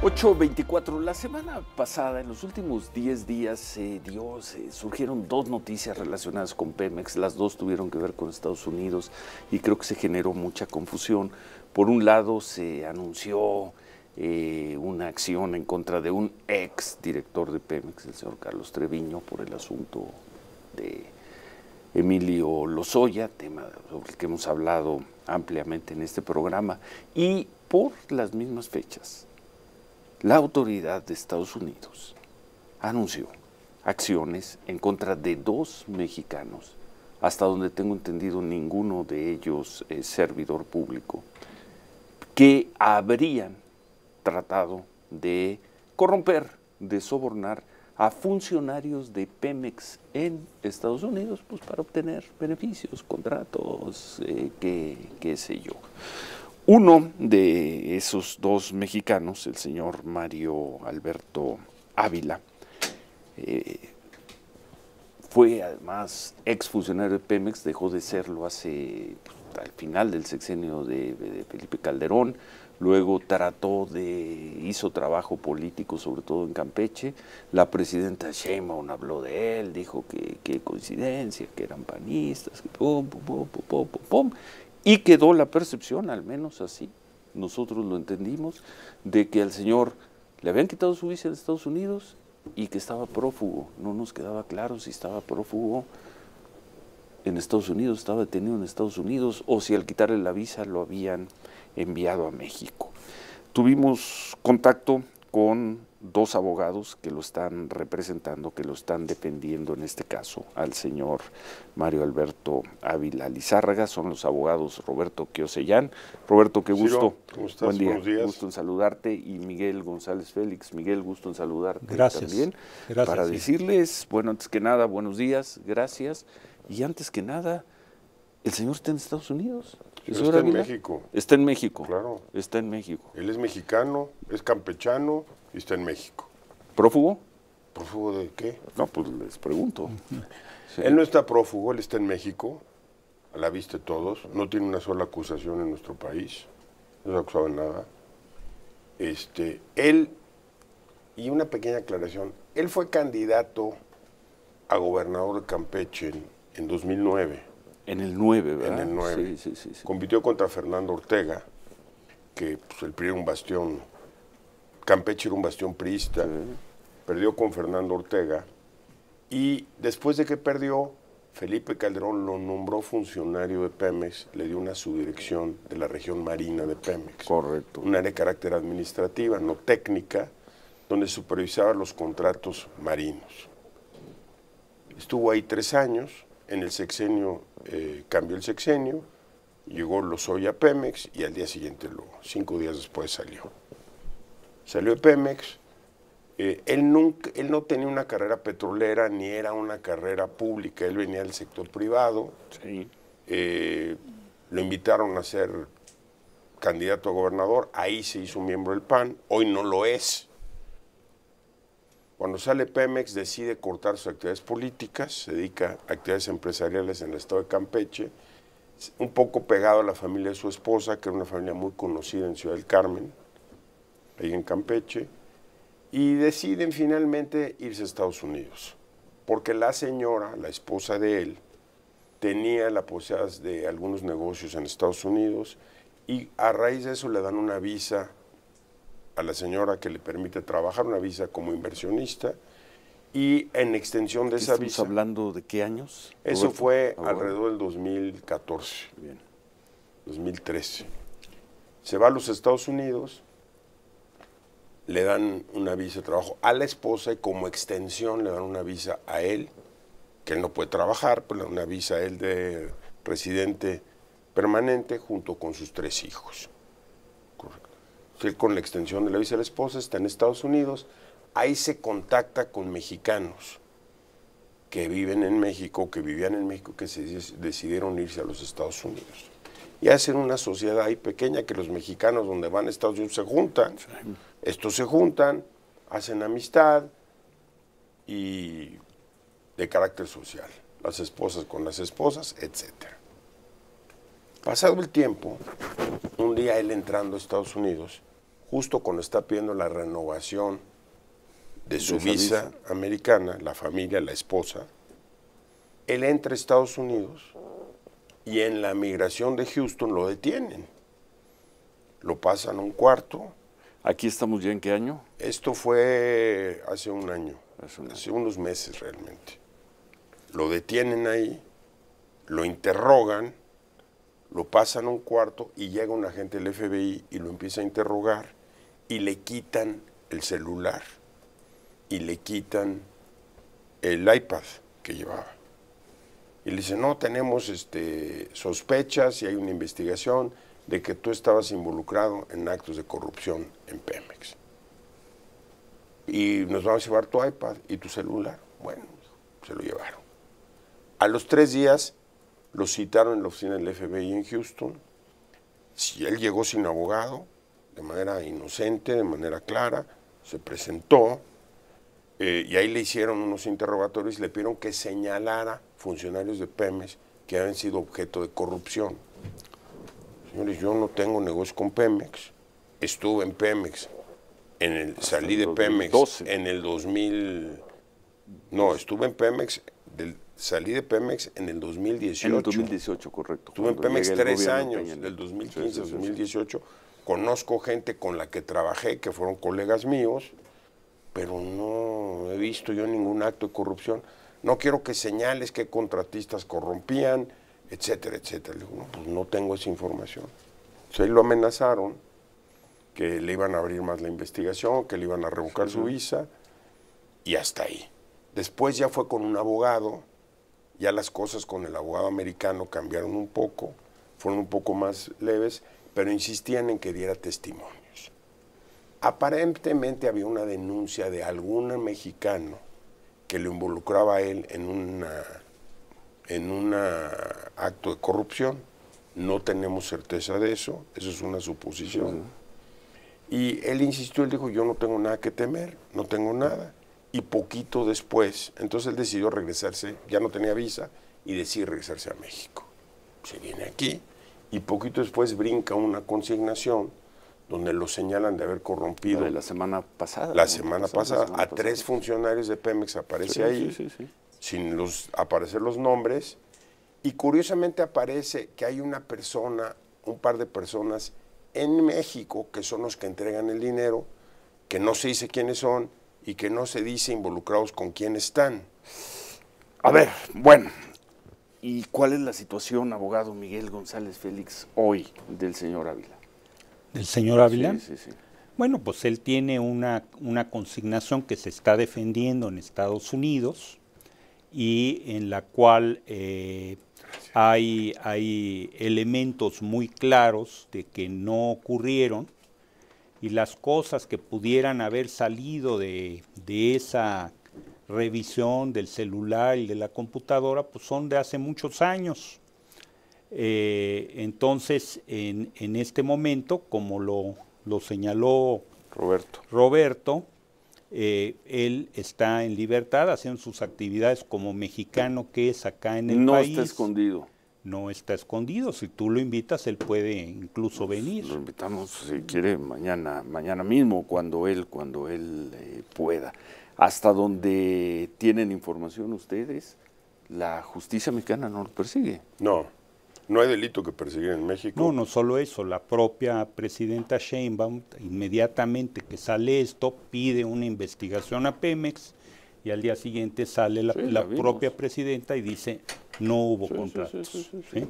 8:24. La semana pasada, en los últimos 10 días, surgieron dos noticias relacionadas con Pemex. Las dos tuvieron que ver con Estados Unidos y creo que se generó mucha confusión. Por un lado, se anunció una acción en contra de un ex director de Pemex, el señor Carlos Treviño, por el asunto de Emilio Lozoya, tema sobre el que hemos hablado ampliamente en este programa, y por las mismas fechas, la autoridad de Estados Unidos anunció acciones en contra de dos mexicanos, hasta donde tengo entendido ninguno de ellos es servidor público, que habrían tratado de corromper, de sobornar a funcionarios de Pemex en Estados Unidos, pues para obtener beneficios, contratos, qué sé yo. Uno de esos dos mexicanos, el señor Mario Alberto Ávila, fue además exfuncionario de Pemex, dejó de serlo al final del sexenio de Felipe Calderón. Luego hizo trabajo político, sobre todo en Campeche. La presidenta Sheinbaum habló de él, dijo que coincidencia, que eran panistas, que pum. Y quedó la percepción, al menos así, nosotros lo entendimos, de que al señor le habían quitado su visa en Estados Unidos y que estaba prófugo. No nos quedaba claro si estaba prófugo en Estados Unidos, estaba detenido en Estados Unidos, o si al quitarle la visa lo habían enviado a México. Tuvimos contacto con dos abogados que lo están representando, que lo están defendiendo en este caso, al señor Mario Alberto Ávila Lizárraga. Son los abogados Roberto Kiosellán. Roberto, qué gusto. ¿Cómo estás? Buen día. Buenos días. Gusto en saludarte. Y Miguel González Félix. Miguel, gusto en saludarte. Gracias. También. Gracias, para sí. decirles, bueno, antes que nada, buenos días, gracias. Y antes que nada, ¿el señor está en Estados Unidos? Está en México. Está en México. Claro. Está en México. Él es mexicano, es campechano y está en México. ¿Prófugo? ¿Prófugo de qué? No, pues les pregunto. Sí. Él no está prófugo, él está en México, a la vista de todos. No tiene una sola acusación en nuestro país. No se ha acusado de nada. Él, y una pequeña aclaración, él fue candidato a gobernador de Campeche en 2009. En el 9, ¿verdad? En el 9. Sí. Compitió contra Fernando Ortega, que pues, el PRI era un bastión, Campeche era un bastión priista. Sí. Perdió con Fernando Ortega y después de que perdió, Felipe Calderón lo nombró funcionario de Pemex, le dio una subdirección de la región marina de Pemex. Correcto. Un área de carácter administrativa, no técnica, donde supervisaba los contratos marinos. Estuvo ahí 3 años, en el sexenio cambió el sexenio, llegó Lozoya a Pemex y al día siguiente, 5 días después salió. Salió de Pemex. Él no tenía una carrera petrolera ni era una carrera pública, él venía del sector privado. Sí. Lo invitaron a ser candidato a gobernador, ahí se hizo miembro del PAN, hoy no lo es. Cuando sale Pemex decide cortar sus actividades políticas, se dedica a actividades empresariales en el estado de Campeche, un poco pegado a la familia de su esposa, que era una familia muy conocida en Ciudad del Carmen, ahí en Campeche, y deciden finalmente irse a Estados Unidos, porque la señora, la esposa de él, tenía la posibilidad de algunos negocios en Estados Unidos y a raíz de eso le dan una visa a la señora que le permite trabajar, una visa como inversionista, y en extensión de esa visa... ¿Estamos hablando de qué años? Eso Roberto? fue alrededor del 2014, Bien. 2013. Se va a los Estados Unidos, le dan una visa de trabajo a la esposa y como extensión le dan una visa a él, que él no puede trabajar, pero le dan una visa a él de residente permanente junto con sus 3 hijos. Correcto. Él con la extensión de la visa de la esposa está en Estados Unidos, ahí se contacta con mexicanos que viven en México, que vivían en México, que se decidieron irse a los Estados Unidos. Y hacen una sociedad ahí pequeña que los mexicanos donde van a Estados Unidos se juntan. Estos se juntan, hacen amistad y de carácter social. Las esposas con las esposas, etc. Pasado el tiempo, un día él entrando a Estados Unidos, justo cuando está pidiendo la renovación de su esa visa americana, la familia, la esposa, él entra a Estados Unidos y en la migración de Houston lo detienen. Lo pasan a un cuarto. ¿Aquí estamos ya en qué año? Esto fue hace un año, Hace hace unos meses realmente. Lo detienen ahí, lo interrogan, lo pasan a un cuarto y llega un agente del FBI y lo empieza a interrogar y le quitan el celular y le quitan el iPad que llevaba. Y le dicen, no, tenemos sospechas y hay una investigación de que tú estabas involucrado en actos de corrupción en Pemex. Y nos vamos a llevar tu iPad y tu celular. Bueno, se lo llevaron. A los 3 días lo citaron en la oficina del FBI en Houston. Si él llegó sin abogado, de manera inocente, de manera clara, se presentó y ahí le hicieron unos interrogatorios y le pidieron que señalara funcionarios de Pemex que habían sido objeto de corrupción. Señores, yo no tengo negocio con Pemex, estuve en Pemex, salí de Pemex 2012. en el 2000, no, estuve en Pemex, salí de Pemex en el 2018. En el 2018, correcto. Estuve en cuando Pemex llega el 3 gobierno años, Peña Nieto. del 2015 Sí, al sí, 2018. Conozco gente con la que trabajé, que fueron colegas míos, pero no he visto yo ningún acto de corrupción. No quiero que señales qué contratistas corrompían, etcétera, etcétera. Le digo, no, pues no tengo esa información. Entonces ahí lo amenazaron, que le iban a abrir más la investigación, que le iban a revocar su visa, y hasta ahí. Después ya fue con un abogado, ya las cosas con el abogado americano cambiaron un poco, fueron un poco más leves, pero insistían en que diera testimonios. Aparentemente había una denuncia de algún mexicano que lo involucraba a él en un acto de corrupción. No tenemos certeza de eso es una suposición. Y él insistió, él dijo, yo no tengo nada que temer, no tengo nada. Y poquito después, entonces él decidió regresarse, ya no tenía visa, y decidió regresarse a México. Se viene aquí, y poquito después brinca una consignación donde lo señalan de haber corrompido. La de la semana pasada. La semana pasada, a 3 funcionarios de Pemex aparece ahí, sí. sin aparecer los nombres, y curiosamente aparece que hay una persona, un par de personas en México, que son los que entregan el dinero, que no se dice quiénes son, y que no se dice involucrados con quién están. A ver, bueno, ¿y cuál es la situación, abogado Miguel González Félix, hoy del señor Ávila? ¿Del señor Ávila? Sí. Bueno, pues él tiene una consignación que se está defendiendo en Estados Unidos y en la cual hay elementos muy claros de que no ocurrieron y las cosas que pudieran haber salido de esa revisión del celular y de la computadora, pues son de hace muchos años. Entonces, en este momento, como lo señaló Roberto, él está en libertad haciendo sus actividades como mexicano que es acá en el país. No está escondido. No está escondido. Si tú lo invitas, él puede incluso venir. Lo invitamos, si quiere, mañana mismo, cuando él pueda. Hasta donde tienen información ustedes, la justicia mexicana no lo persigue. No hay delito que perseguir en México. No solo eso, la propia presidenta Sheinbaum, inmediatamente que sale esto, pide una investigación a Pemex y al día siguiente sale la propia presidenta y dice no hubo contratos. ¿Sí?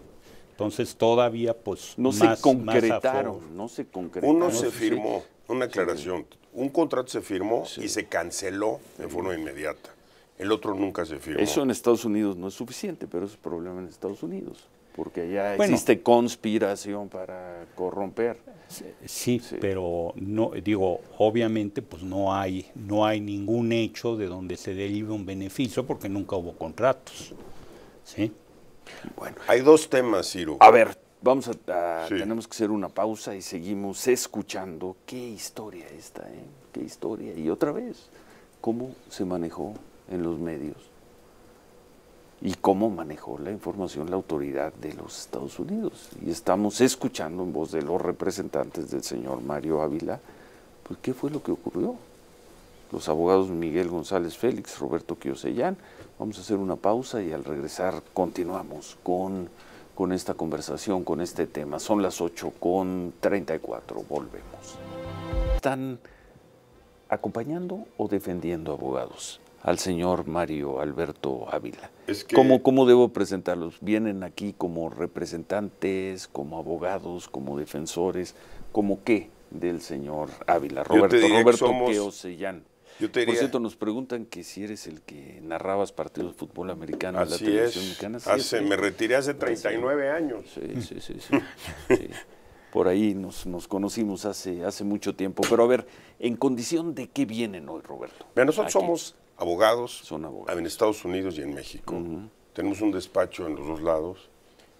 Entonces todavía pues no se concretaron. Uno se firmó, una aclaración, un contrato se firmó y se canceló de forma inmediata. El otro nunca se firmó. Eso en Estados Unidos no es suficiente, pero es problema en Estados Unidos. Porque allá existe conspiración para corromper. Sí, pero no, digo, obviamente pues no hay ningún hecho de donde se derive un beneficio porque nunca hubo contratos. ¿Sí? Bueno, hay 2 temas, Ciro. A ver, tenemos que hacer una pausa y seguimos escuchando qué historia esta, qué historia. Y otra vez, cómo se manejó en los medios. Y cómo manejó la información la autoridad de los Estados Unidos. Y estamos escuchando en voz de los representantes del señor Mario Ávila Pues, ¿qué fue lo que ocurrió? Los abogados Miguel González Félix, Roberto Kiosellán. Vamos a hacer una pausa y al regresar continuamos con esta conversación, con este tema. Son las 8:34, volvemos. ¿Están acompañando o defendiendo abogados al señor Mario Alberto Ávila? Es que, ¿Cómo debo presentarlos? ¿Vienen aquí como representantes, como abogados, como defensores? ¿Cómo qué del señor Ávila? Roberto Kiosellán. Por cierto, nos preguntan que si eres el que narrabas partidos de fútbol americano en la televisión mexicana. Me retiré hace 39 años. Sí. Por ahí nos conocimos hace mucho tiempo. Pero a ver, ¿en condición de qué vienen hoy, Roberto? Mira, nosotros somos abogados, Son abogados en Estados Unidos y en México. Tenemos un despacho en los dos lados.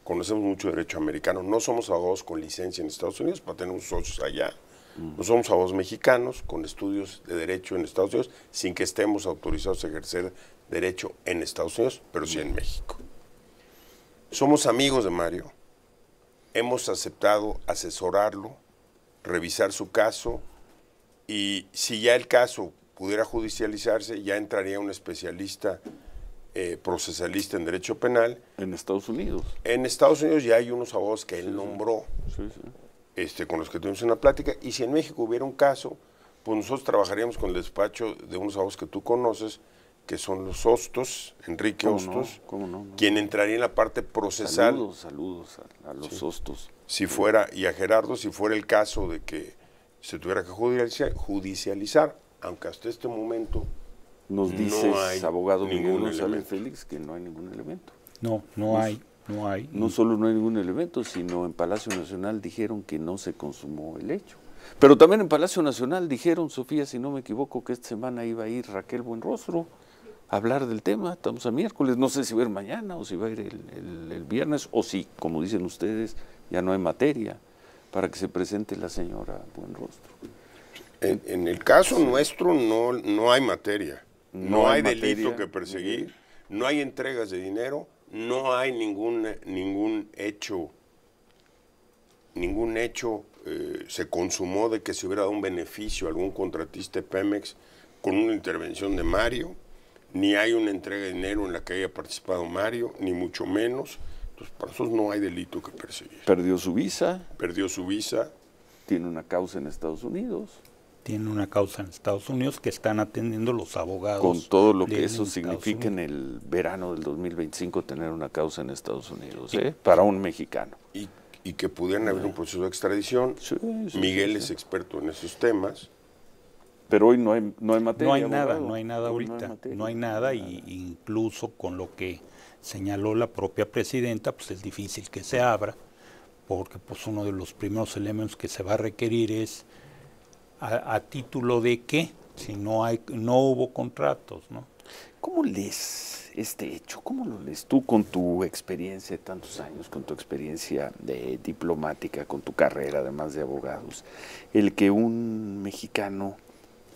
Conocemos mucho derecho americano. No somos abogados con licencia en Estados Unidos, pero tenemos socios allá. No somos abogados mexicanos con estudios de derecho en Estados Unidos, sin que estemos autorizados a ejercer derecho en Estados Unidos, pero sí en México. Somos amigos de Mario, hemos aceptado asesorarlo, revisar su caso, y si ya el caso pudiera judicializarse, ya entraría un especialista procesalista en derecho penal. En Estados Unidos. En Estados Unidos ya hay unos abogados que él nombró. Sí. Con los que tuvimos una plática, y si en México hubiera un caso, pues nosotros trabajaríamos con el despacho de unos abogados que tú conoces, que son los Hostos, Enrique Hostos, quien entraría en la parte procesal. Saludos a los Hostos. Si fuera, y a Gerardo, si fuera el caso de que se tuviera que judicializar, aunque hasta este momento nos dices, no hay abogado ningún Miguel González elemento. Félix, que no hay ningún elemento. No hay. No solo no hay ningún elemento, sino en Palacio Nacional dijeron que no se consumó el hecho. Pero también en Palacio Nacional dijeron, Sofía, si no me equivoco, que esta semana iba a ir Raquel Buenrostro a hablar del tema. Estamos a miércoles, no sé si va a ir mañana o si va a ir el viernes, o si, como dicen ustedes, ya no hay materia para que se presente la señora Buenrostro. En el caso nuestro no hay materia, no hay delito que perseguir, no hay entregas de dinero. No hay ningún hecho se consumó de que se hubiera dado un beneficio a algún contratista de Pemex con una intervención de Mario, ni hay una entrega de dinero en la que haya participado Mario, ni mucho menos. Entonces, para nosotros no hay delito que perseguir. Perdió su visa. Tiene una causa en Estados Unidos. Que están atendiendo los abogados. Con todo lo que eso significa en el verano del 2025 tener una causa en Estados Unidos, para un mexicano. Y que pudieran haber un proceso de extradición. Miguel es experto en esos temas. Pero hoy no hay materia. No hay nada ahorita. No hay nada, y incluso con lo que señaló la propia presidenta, pues es difícil que se abra, porque pues uno de los primeros elementos que se va a requerir es a título de qué, si no hubo contratos, ¿no? ¿Cómo lees este hecho? ¿Cómo lo lees tú con tu experiencia de tantos años, con tu experiencia de diplomática, con tu carrera además de abogados? El que un mexicano,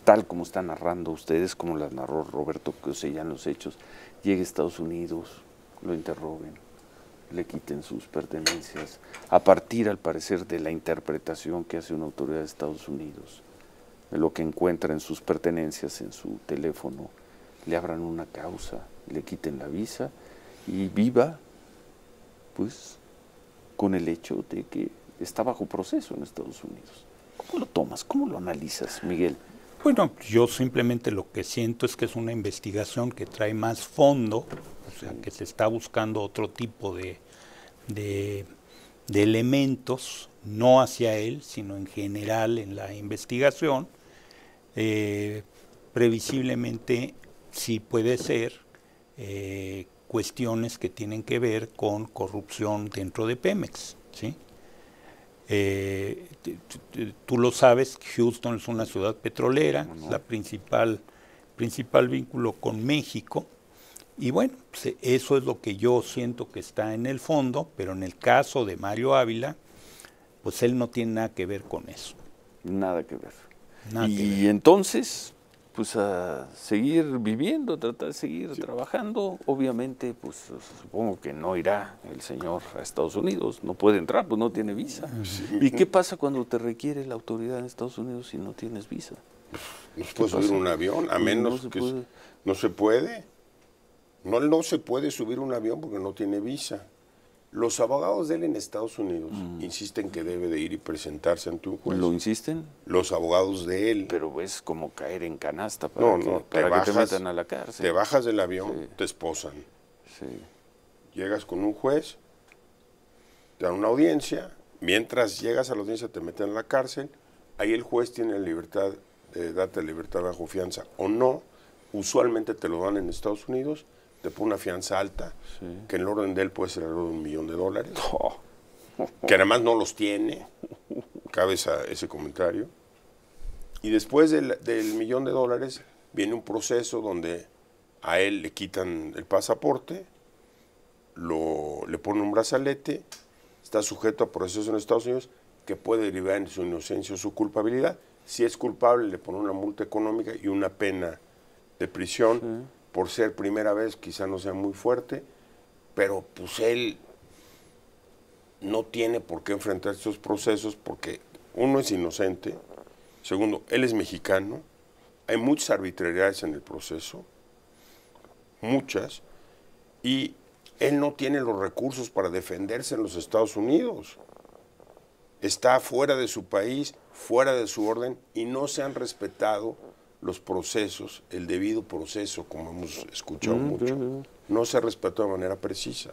tal como están narrando ustedes, como las narró Roberto Kiosellán los hechos, llegue a Estados Unidos, lo interroguen, le quiten sus pertenencias, a partir, al parecer, de la interpretación que hace una autoridad de Estados Unidos, de lo que encuentra en sus pertenencias, en su teléfono, le abran una causa, le quiten la visa y viva, pues, con el hecho de que está bajo proceso en Estados Unidos. ¿Cómo lo tomas? ¿Cómo lo analizas, Miguel? Bueno, yo simplemente lo que siento es que es una investigación que trae más fondo, o sea, que se está buscando otro tipo de elementos, no hacia él, sino en general en la investigación. Previsiblemente sí puede ser cuestiones que tienen que ver con corrupción dentro de Pemex, ¿sí? Tú lo sabes, Houston es una ciudad petrolera, la principal vínculo con México, y bueno, pues eso es lo que yo siento que está en el fondo, pero en el caso de Mario Ávila, pues él no tiene nada que ver con eso. Nada que ver. Y entonces, pues a seguir viviendo, tratar de seguir trabajando. Obviamente, pues supongo que no irá el señor a Estados Unidos, no puede entrar, pues no tiene visa. Sí. ¿Y qué pasa cuando te requiere la autoridad en Estados Unidos si no tienes visa? No se puede subir un avión, a menos que no se puede. No se puede subir un avión porque no tiene visa. Los abogados de él en Estados Unidos insisten que debe de ir y presentarse ante un juez. ¿Lo insisten? Los abogados de él. Pero es como caer en canasta para que te metan a la cárcel. Te bajas del avión, te esposan. Sí. Llegas con un juez, te dan una audiencia. Mientras llegas a la audiencia te meten en la cárcel. Ahí el juez tiene la libertad de darte libertad bajo fianza o no. Usualmente te lo dan en Estados Unidos. Te pone una fianza alta, que en el orden de él puede ser algo de $1 millón, que además no los tiene, cabe ese comentario. Y después del $1 millón viene un proceso donde a él le quitan el pasaporte, le ponen un brazalete, está sujeto a procesos en Estados Unidos que puede derivar en su inocencia o su culpabilidad. Si es culpable, le ponen una multa económica y una pena de prisión. Por ser primera vez, quizá no sea muy fuerte, pero pues él no tiene por qué enfrentar estos procesos porque uno es inocente, segundo, él es mexicano, hay muchas arbitrariedades en el proceso, muchas, y él no tiene los recursos para defenderse en los Estados Unidos. Está fuera de su país, fuera de su orden, y no se han respetado los procesos, el debido proceso, como hemos escuchado mucho, no se respetó de manera precisa.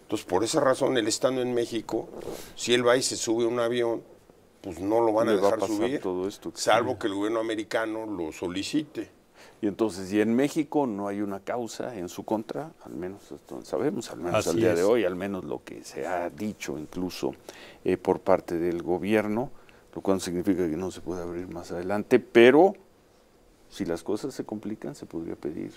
Entonces, por esa razón, él estando en México, si él va y se sube a un avión, pues no lo van a dejar subir, todo esto salvo que el gobierno americano lo solicite. Y entonces, y en México no hay una causa en su contra, al menos sabemos, al menos al día de hoy, al menos lo que se ha dicho incluso por parte del gobierno, lo cual significa que no se puede abrir más adelante, pero si las cosas se complican, se podría pedir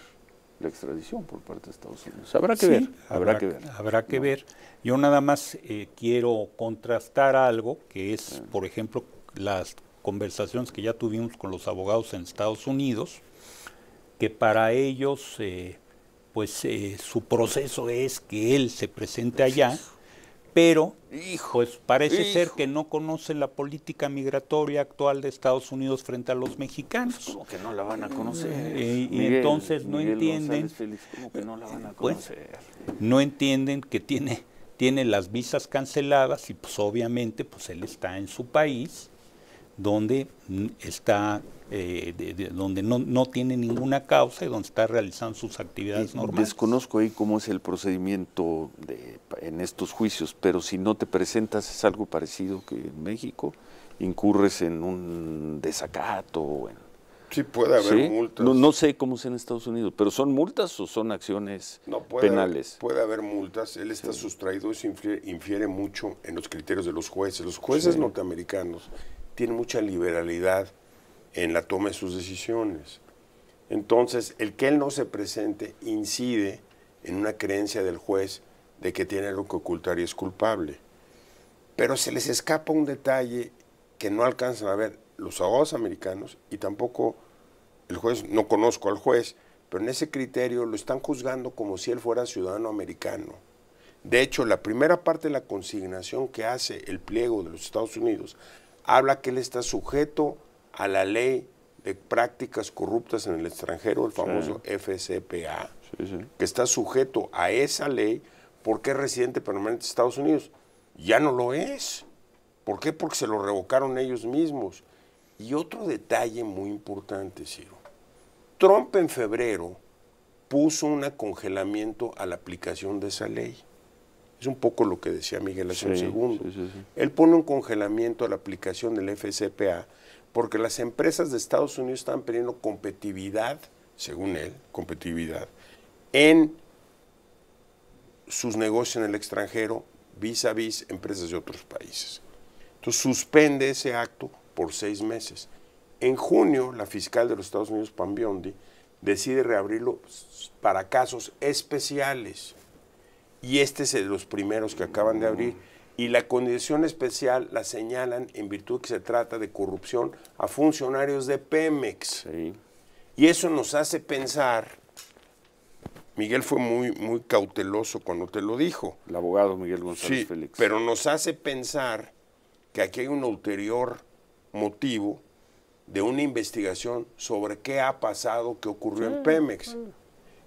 la extradición por parte de Estados Unidos. Habrá que ver, habrá que ver. Yo nada más quiero contrastar algo, que es, por ejemplo, las conversaciones que ya tuvimos con los abogados en Estados Unidos, que para ellos, su proceso es que él se presente allá, pero pues parece ser que no conoce la política migratoria actual de Estados Unidos frente a los mexicanos. Como que no la van a conocer. Y entonces no entienden. Como que no la van a conocer. No entienden que tiene las visas canceladas y pues obviamente pues él está en su país donde está donde no tiene ninguna causa y donde está realizando sus actividades normales. Desconozco ahí cómo es el procedimiento en estos juicios, pero si no te presentas es algo parecido que en México, incurres en un desacato. Sí, puede haber multas. No sé cómo es en Estados Unidos, pero ¿son multas o son acciones penales? Puede haber multas, él está sustraído, eso infiere mucho en los criterios de los jueces. Los jueces norteamericanos tienen mucha liberalidad en la toma de sus decisiones. Entonces, el que él no se presente incide en una creencia del juez de que tiene algo que ocultar y es culpable. Pero se les escapa un detalle que no alcanzan a ver los abogados americanos y tampoco el juez. No conozco al juez, pero en ese criterio lo están juzgando como si él fuera ciudadano americano. De hecho, la primera parte de la consignación que hace el pliego de los Estados Unidos habla que él está sujeto a la ley de prácticas corruptas en el extranjero, el famoso FCPA, que está sujeto a esa ley porque es residente permanente de Estados Unidos. Ya no lo es. ¿Por qué? Porque se lo revocaron ellos mismos. Y otro detalle muy importante, Ciro. Trump en febrero puso un congelamiento a la aplicación de esa ley. Es un poco lo que decía Miguel hace un segundo. Él pone un congelamiento a la aplicación del FCPA porque las empresas de Estados Unidos están perdiendo competitividad, según él, competitividad, en sus negocios en el extranjero vis a vis empresas de otros países. Entonces suspende ese acto por 6 meses. En junio, la fiscal de los Estados Unidos, Pam Bondi, decide reabrirlo para casos especiales. Y este es de los primeros que acaban de abrir. Y la condición especial la señalan en virtud que se trata de corrupción a funcionarios de Pemex. Y eso nos hace pensar, Miguel fue muy cauteloso cuando te lo dijo. El abogado Miguel González Félix. Pero nos hace pensar que aquí hay un ulterior motivo de una investigación sobre qué ha pasado, qué ocurrió en Pemex,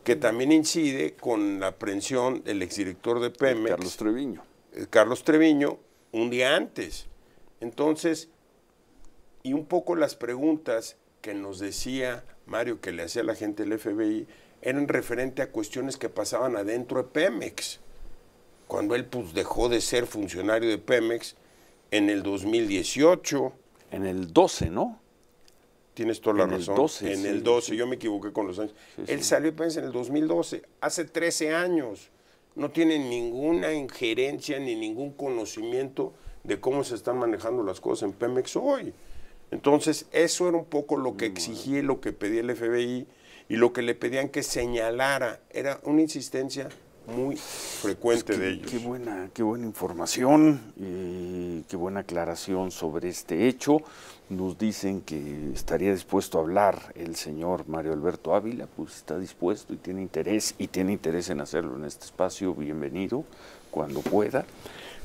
que también incide con la aprehensión del exdirector de Pemex, Carlos Treviño, un día antes. Entonces, y un poco las preguntas que nos decía Mario, que le hacía la gente del FBI, eran referente a cuestiones que pasaban adentro de Pemex, cuando él pues dejó de ser funcionario de Pemex en el 2018. En el 12, ¿no? Tienes toda la razón. En el 12, sí. Yo me equivoqué con los años. Sí, él sí. salió de Pemex en el 2012, hace 13 años. No tiene ninguna injerencia ni ningún conocimiento de cómo se están manejando las cosas en Pemex hoy. Entonces, eso era un poco lo que exigía y lo que pedía el FBI y lo que le pedían que señalara. Era una insistencia muy frecuente de ellos. Qué buena información, qué buena aclaración sobre este hecho. Nos dicen que estaría dispuesto a hablar el señor Mario Alberto Ávila, pues está dispuesto y tiene interés en hacerlo en este espacio. Bienvenido, cuando pueda.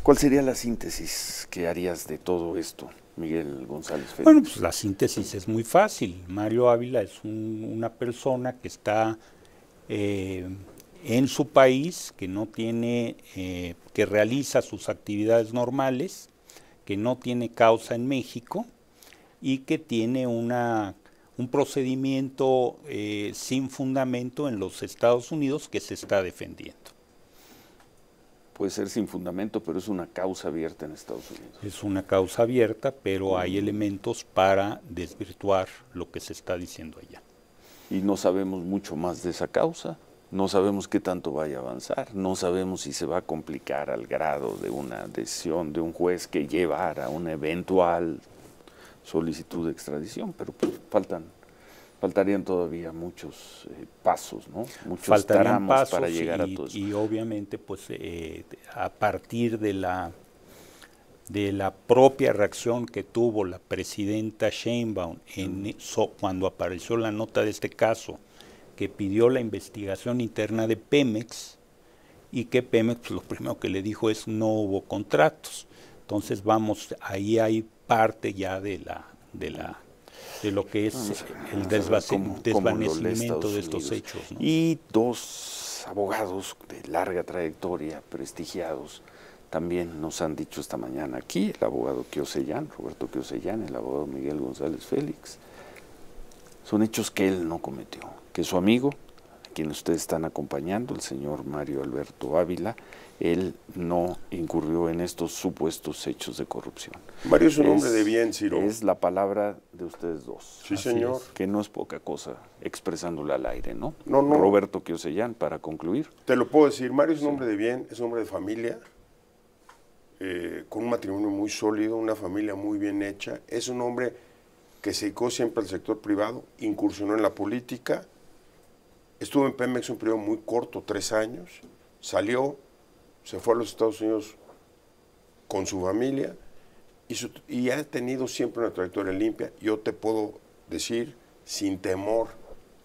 ¿Cuál sería la síntesis que harías de todo esto, Miguel González Félix? Bueno, pues la síntesis es muy fácil. Mario Ávila es una persona que está en su país, que no tiene, que realiza sus actividades normales, que no tiene causa en México y que tiene un procedimiento sin fundamento en los Estados Unidos que se está defendiendo. Puede ser sin fundamento, pero es una causa abierta en Estados Unidos. Es una causa abierta, pero hay elementos para desvirtuar lo que se está diciendo allá. Y no sabemos mucho más de esa causa, no sabemos qué tanto vaya a avanzar, no sabemos si se va a complicar al grado de una decisión de un juez que llevara a una eventual solicitud de extradición, pero pues faltarían todavía muchos pasos, ¿no? Muchos tramos para llegar a todo eso. Y obviamente, pues, a partir de la propia reacción que tuvo la presidenta Sheinbaum cuando apareció la nota de este caso, que pidió la investigación interna de Pemex, y que Pemex, pues, lo primero que le dijo es no hubo contratos. Entonces, ahí hay parte ya de lo que es el desvanecimiento de estos hechos, ¿no? Y dos abogados de larga trayectoria, prestigiados, también nos han dicho esta mañana aquí, el abogado Roberto Kiosellán, el abogado Miguel González Félix, son hechos que él no cometió, que su amigo, a quien ustedes están acompañando, el señor Mario Alberto Ávila, él no incurrió en estos supuestos hechos de corrupción. Mario es un hombre de bien, Ciro. Es la palabra de ustedes dos. Sí, señor. Que no es poca cosa expresándola al aire, ¿no? No. Roberto Kiosellán, para concluir. Te lo puedo decir, Mario es un hombre de bien, es un hombre de familia, con un matrimonio muy sólido, una familia muy bien hecha. Es un hombre que se dedicó siempre al sector privado, incursionó en la política, estuvo en Pemex un periodo muy corto, 3 años, salió, se fue a los Estados Unidos con su familia y ha tenido siempre una trayectoria limpia. Yo te puedo decir, sin temor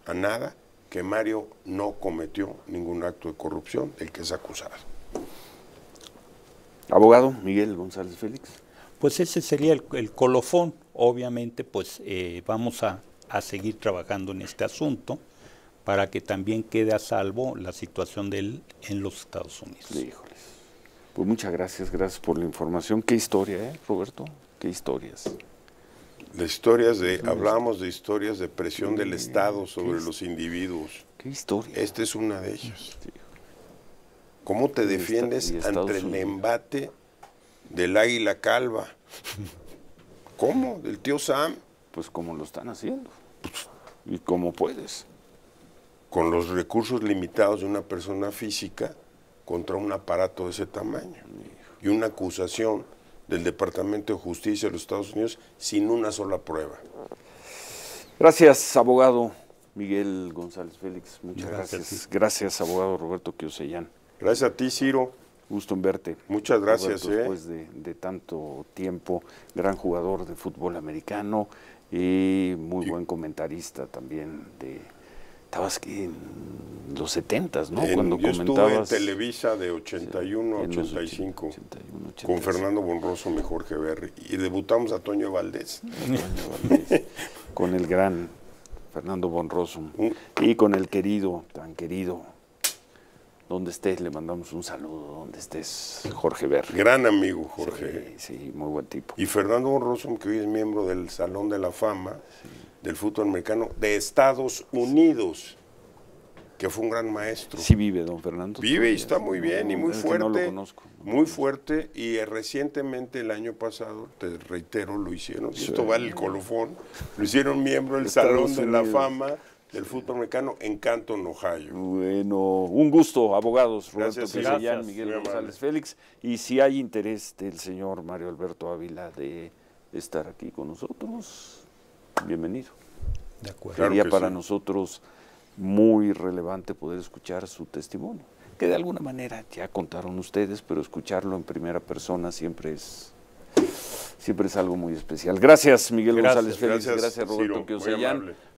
a nada, que Mario no cometió ningún acto de corrupción del que es acusado. Abogado Miguel González Félix. Pues ese sería el colofón. Obviamente, pues vamos a seguir trabajando en este asunto para que también quede a salvo la situación de él en los Estados Unidos. Híjoles. Pues muchas gracias por la información. Qué historia, Roberto, qué historias. Hablamos de historias de presión del Estado sobre los individuos. Qué historia. Esta es una de ellas. Sí. ¿Cómo te defiendes ante el embate del águila calva? ¿Cómo? ¿Del tío Sam? Pues como lo están haciendo. Y como puedes. Con los recursos limitados de una persona física contra un aparato de ese tamaño. Y una acusación del Departamento de Justicia de los Estados Unidos sin una sola prueba. Gracias, abogado Miguel González Félix. Muchas gracias. Gracias, abogado Roberto Kiosellán. Gracias a ti, Ciro. Gusto en verte. Muchas gracias. Roberto, después de tanto tiempo, gran jugador de fútbol americano, y muy buen comentarista también estabas aquí en los 70s, ¿no? Cuando yo comentabas... estuve en Televisa de 81 a 85, 81, con Fernando Bonroso y Jorge Berry, y debutamos a Toño Valdés. Con el gran Fernando Bonroso y con el querido, tan querido, donde estés, le mandamos un saludo, donde estés, Jorge Berry. Gran amigo, Jorge. Sí, muy buen tipo. Y Fernando Bonroso, que hoy es miembro del Salón de la Fama del fútbol americano de Estados Unidos, que fue un gran maestro. Sí vive, don Fernando. Vive y está muy bien y muy fuerte. No lo conozco. Muy fuerte, y recientemente, el año pasado, te reitero, lo hicieron, esto vale el colofón, lo hicieron miembro del Salón de la Fama del fútbol americano en Canton, Ohio. Bueno, un gusto, abogados, Roberto Pesellán, Miguel González Félix, y si hay interés del señor Mario Alberto Ávila de estar aquí con nosotros, bienvenido. De acuerdo. Sería Claro para sí. nosotros muy relevante poder escuchar su testimonio, que de alguna manera ya contaron ustedes, pero escucharlo en primera persona siempre es algo muy especial. Gracias, Miguel González Félix, gracias Roberto Ciro, Piosellán.